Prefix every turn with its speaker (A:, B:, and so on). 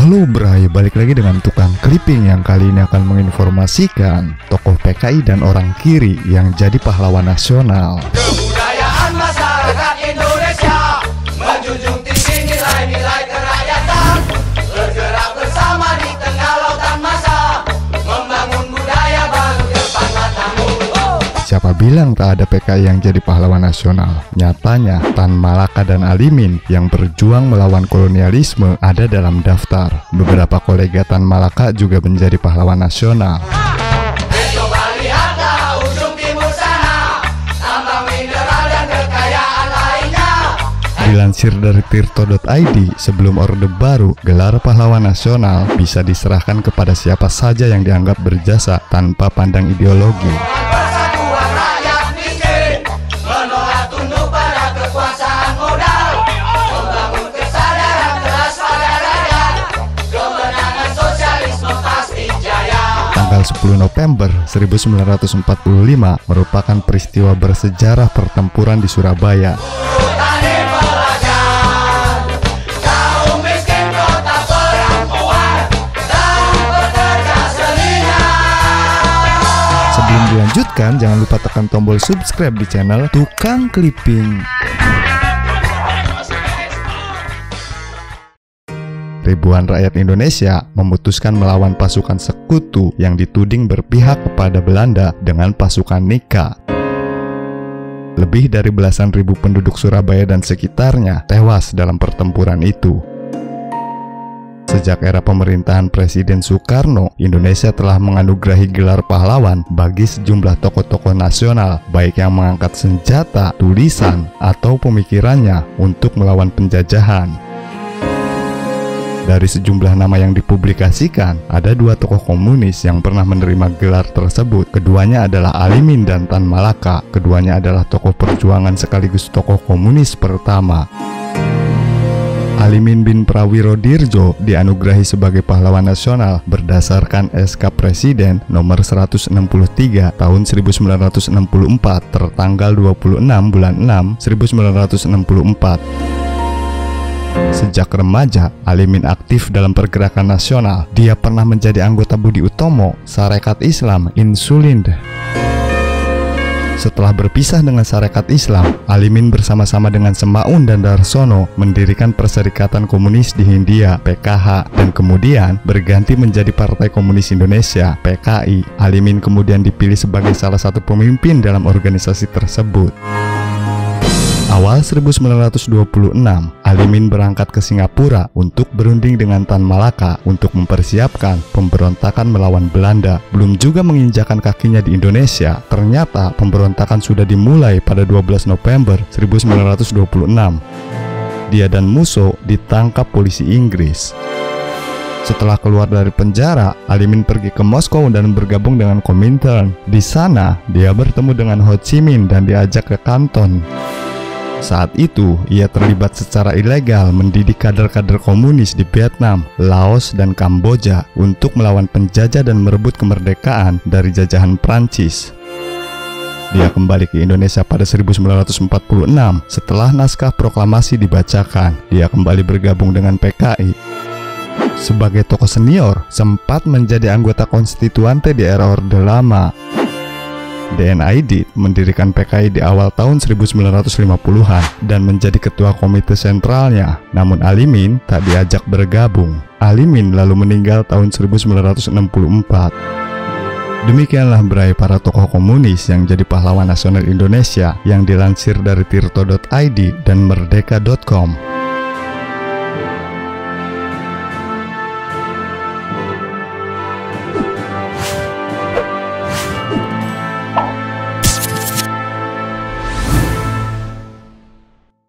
A: Halo Bray, balik lagi dengan tukang clipping yang kali ini akan menginformasikan tokoh PKI dan orang kiri yang jadi pahlawan nasional.
B: Kebudayaan masyarakat Indonesia menjunjung tinggi nilai-nilai kerakyatan, bergerak bersama di tengah lautan massa, membangun budaya baru depan matamu.
A: Siapa bilang tak ada PKI yang jadi pahlawan nasional? Nyatanya, Tan Malaka dan Alimin yang berjuang melawan kolonialisme ada dalam daftar. Beberapa kolega Tan Malaka juga menjadi pahlawan nasional.
B: Coba lihatlah ujung timur sana, tambang mineral dan kekayaan lainnya.
A: Dilansir dari tirto.id, sebelum Orde Baru, gelar pahlawan nasional bisa diserahkan kepada siapa saja yang dianggap berjasa tanpa pandang ideologi.
B: Persatuan rakyat miskin, menolak tunduk pada kekuasaan modal, membangun kesadaran kelas pada rakyat, kemenangan sosialisme pasti jaya.
A: Tanggal 10 November 1945 merupakan peristiwa bersejarah pertempuran di Surabaya.
B: Tani pelajar, kaum miskin kota perempuan, dan pekerja selingan.
A: Sebelum dilanjutkan, jangan lupa tekan tombol subscribe di channel Tukang Clipping. Ribuan rakyat Indonesia memutuskan melawan pasukan sekutu yang dituding berpihak kepada Belanda dengan pasukan Nika. Lebih dari belasan ribu penduduk Surabaya dan sekitarnya tewas dalam pertempuran itu. Sejak era pemerintahan Presiden Soekarno, Indonesia telah menganugerahi gelar pahlawan bagi sejumlah tokoh-tokoh nasional, baik yang mengangkat senjata, tulisan, atau pemikirannya untuk melawan penjajahan. Dari sejumlah nama yang dipublikasikan, ada dua tokoh komunis yang pernah menerima gelar tersebut. Keduanya adalah Alimin dan Tan Malaka. Keduanya adalah tokoh perjuangan sekaligus tokoh komunis pertama. Alimin bin Prawirodirjo dianugerahi sebagai pahlawan nasional berdasarkan SK Presiden nomor 163 tahun 1964 tertanggal 26 bulan 6 1964. Sejak remaja, Alimin aktif dalam pergerakan nasional. Dia pernah menjadi anggota Budi Utomo, Sarekat Islam, Insulind. Setelah berpisah dengan Sarekat Islam, Alimin bersama-sama dengan Semaun dan Darsono mendirikan Perserikatan Komunis di Hindia, PKH, dan kemudian berganti menjadi Partai Komunis Indonesia, PKI. Alimin kemudian dipilih sebagai salah satu pemimpin dalam organisasi tersebut. Awal 1926, Alimin berangkat ke Singapura untuk berunding dengan Tan Malaka untuk mempersiapkan pemberontakan melawan Belanda. Belum juga menginjakan kakinya di Indonesia, ternyata pemberontakan sudah dimulai pada 12 November 1926. Dia dan Musso ditangkap polisi Inggris. Setelah keluar dari penjara, Alimin pergi ke Moskow dan bergabung dengan Komintern. Di sana, dia bertemu dengan Ho Chi Minh dan diajak ke Kanton. Saat itu, ia terlibat secara ilegal mendidik kader-kader komunis di Vietnam, Laos, dan Kamboja untuk melawan penjajah dan merebut kemerdekaan dari jajahan Prancis. Dia kembali ke Indonesia pada 1946 setelah naskah proklamasi dibacakan. Dia kembali bergabung dengan PKI. Sebagai tokoh senior, sempat menjadi anggota konstituante di era Orde Lama. DN Aidit mendirikan PKI di awal tahun 1950-an dan menjadi ketua komite sentralnya. Namun Alimin tak diajak bergabung. Alimin lalu meninggal tahun 1964. Demikianlah Bray para tokoh komunis yang jadi pahlawan nasional Indonesia yang dilansir dari tirto.id dan merdeka.com.